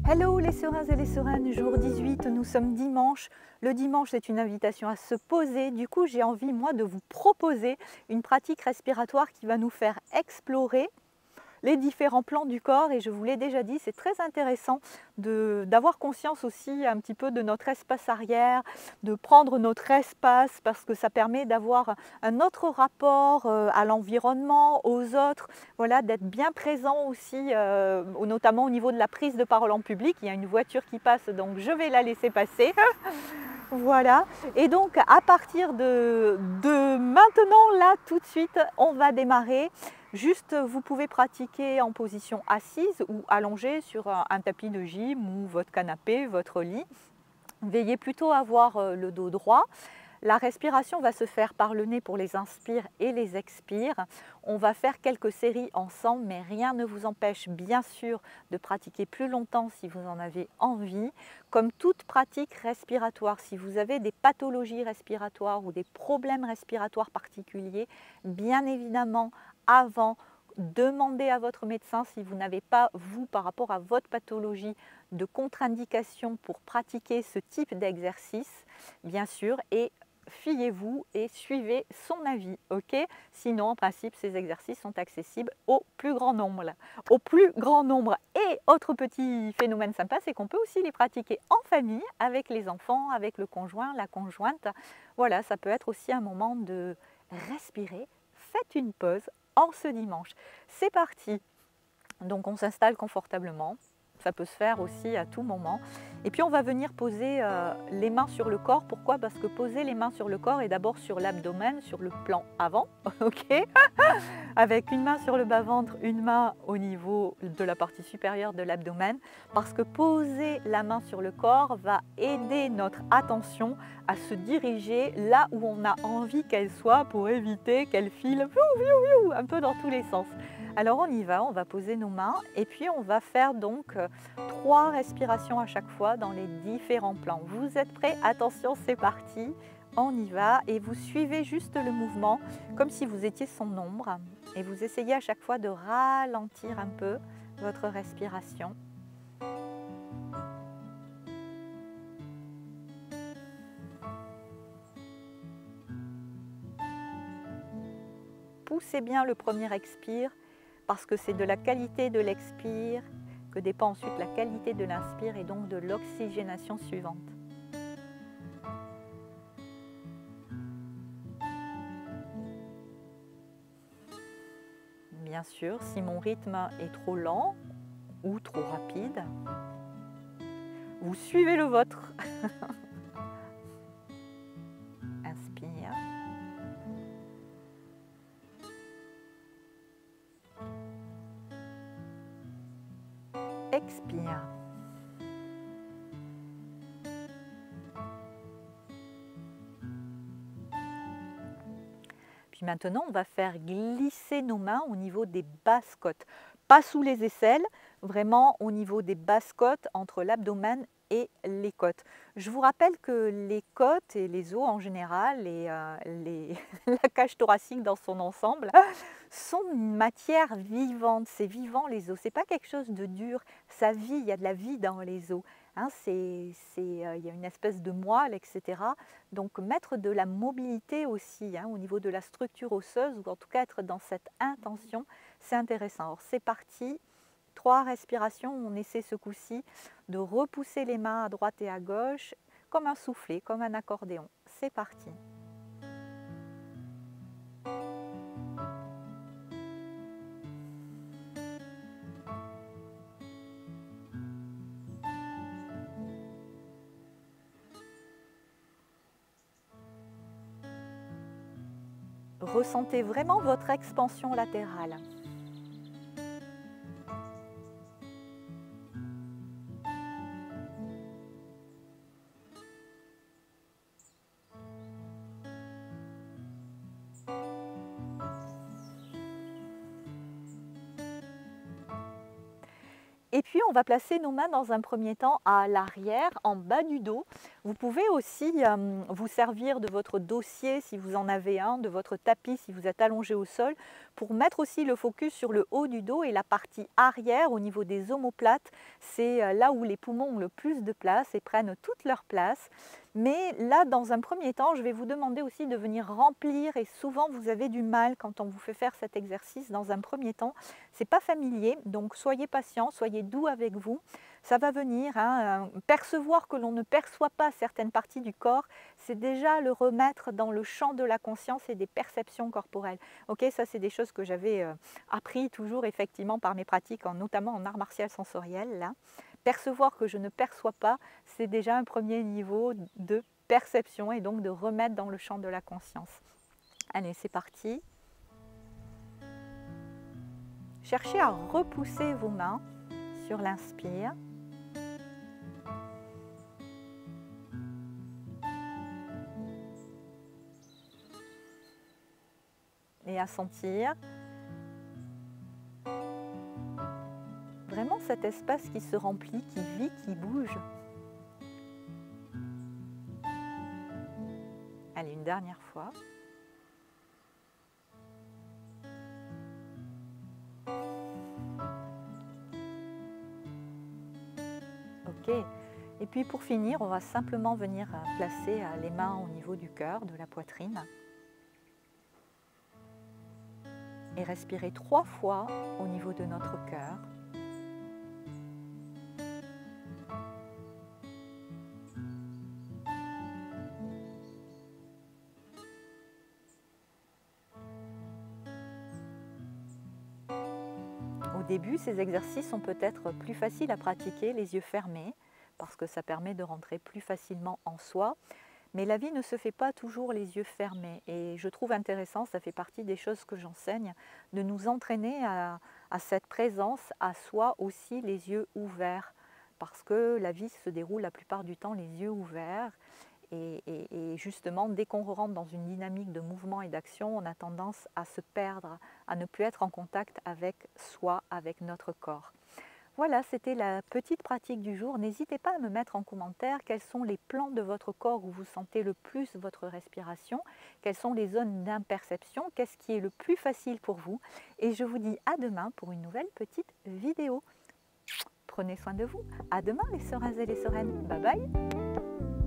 Hello les sereins et les sereines, jour 18, nous sommes dimanche. Le dimanche, c'est une invitation à se poser. Du coup, j'ai envie, moi, de vous proposer une pratique respiratoire qui va nous faire explorer les différents plans du corps. Et je vous l'ai déjà dit, c'est très intéressant d'avoir conscience aussi un petit peu de notre espace arrière, de prendre notre espace parce que ça permet d'avoir un autre rapport à l'environnement, aux autres, voilà, d'être bien présent aussi, notamment au niveau de la prise de parole en public. Il y a une voiture qui passe, donc je vais la laisser passer. Voilà, et donc à partir de maintenant, là, tout de suite, on va démarrer. Juste, vous pouvez pratiquer en position assise ou allongée sur un tapis de gym ou votre canapé, votre lit. Veillez plutôt à avoir le dos droit. La respiration va se faire par le nez pour les inspires et les expires. On va faire quelques séries ensemble, mais rien ne vous empêche bien sûr de pratiquer plus longtemps si vous en avez envie. Comme toute pratique respiratoire, si vous avez des pathologies respiratoires ou des problèmes respiratoires particuliers, bien évidemment, avant, demandez à votre médecin si vous n'avez pas, vous, par rapport à votre pathologie, de contre-indication pour pratiquer ce type d'exercice, bien sûr, et fiez-vous et suivez son avis, ok? Sinon, en principe, ces exercices sont accessibles au plus grand nombre. Au plus grand nombre. Et autre petit phénomène sympa, c'est qu'on peut aussi les pratiquer en famille, avec les enfants, avec le conjoint, la conjointe. Voilà, ça peut être aussi un moment de respirer. Faites une pause en ce dimanche. C'est parti. Donc on s'installe confortablement. Ça peut se faire aussi à tout moment. Et puis on va venir poser les mains sur le corps. Pourquoi? Parce que poser les mains sur le corps est d'abord sur l'abdomen, sur le plan avant, ok? Avec une main sur le bas-ventre, une main au niveau de la partie supérieure de l'abdomen. Parce que poser la main sur le corps va aider notre attention à se diriger là où on a envie qu'elle soit pour éviter qu'elle file un peu dans tous les sens. Alors on y va, on va poser nos mains et puis on va faire donc 3 respirations à chaque fois dans les différents plans. Vous êtes prêts? Attention, c'est parti, on y va et vous suivez juste le mouvement comme si vous étiez son ombre et vous essayez à chaque fois de ralentir un peu votre respiration. Poussez bien le premier expire parce que c'est de la qualité de l'expire que dépend ensuite la qualité de l'inspire et donc de l'oxygénation suivante. Bien sûr, si mon rythme est trop lent ou trop rapide, vous suivez le vôtre. Inspire. Expire. Puis maintenant, on va faire glisser nos mains au niveau des basses côtes. Pas sous les aisselles, vraiment au niveau des basses côtes, entre l'abdomen et les côtes. Je vous rappelle que les côtes et les os en général, et la cage thoracique dans son ensemble, sont une matière vivante. C'est vivant les os, c'est pas quelque chose de dur, ça vit, il y a de la vie dans les os. Hein, il y a une espèce de moelle, etc. Donc mettre de la mobilité aussi au niveau de la structure osseuse, ou en tout cas être dans cette intention, c'est intéressant. Alors c'est parti, 3 respirations, on essaie ce coup-ci de repousser les mains à droite et à gauche, comme un soufflet, comme un accordéon. C'est parti. Ressentez vraiment votre expansion latérale. Et puis on va placer nos mains dans un premier temps à l'arrière, en bas du dos. Vous pouvez aussi vous servir de votre dossier si vous en avez un, de votre tapis si vous êtes allongé au sol, pour mettre aussi le focus sur le haut du dos et la partie arrière au niveau des omoplates. C'est là où les poumons ont le plus de place et prennent toute leur place. Mais là, dans un premier temps, je vais vous demander aussi de venir remplir, et souvent vous avez du mal quand on vous fait faire cet exercice dans un premier temps. Ce n'est pas familier, donc soyez patient, soyez doux avec vous. Ça va venir, hein, percevoir que l'on ne perçoit pas certaines parties du corps, c'est déjà le remettre dans le champ de la conscience et des perceptions corporelles. Ok, ça c'est des choses que j'avais appris toujours effectivement par mes pratiques, notamment en art martial sensoriel, là. Percevoir que je ne perçois pas, c'est déjà un premier niveau de perception et donc de remettre dans le champ de la conscience. Allez, c'est parti. Cherchez à repousser vos mains sur l'inspire. Et à sentir vraiment cet espace qui se remplit, qui vit, qui bouge. Allez, une dernière fois. Ok. Et puis pour finir, on va simplement venir placer les mains au niveau du cœur, de la poitrine. Et respirer 3 fois au niveau de notre cœur. Au début, ces exercices sont peut-être plus faciles à pratiquer les yeux fermés, parce que ça permet de rentrer plus facilement en soi. Mais la vie ne se fait pas toujours les yeux fermés, et je trouve intéressant, ça fait partie des choses que j'enseigne, de nous entraîner à cette présence, à soi aussi les yeux ouverts, parce que la vie se déroule la plupart du temps les yeux ouverts, et justement dès qu'on rentre dans une dynamique de mouvement et d'action, on a tendance à se perdre, à ne plus être en contact avec soi, avec notre corps. Voilà, c'était la petite pratique du jour. N'hésitez pas à me mettre en commentaire quels sont les plans de votre corps où vous sentez le plus votre respiration, quelles sont les zones d'imperception, qu'est-ce qui est le plus facile pour vous. Et je vous dis à demain pour une nouvelle petite vidéo. Prenez soin de vous. À demain les sereins et les sereines. Bye bye.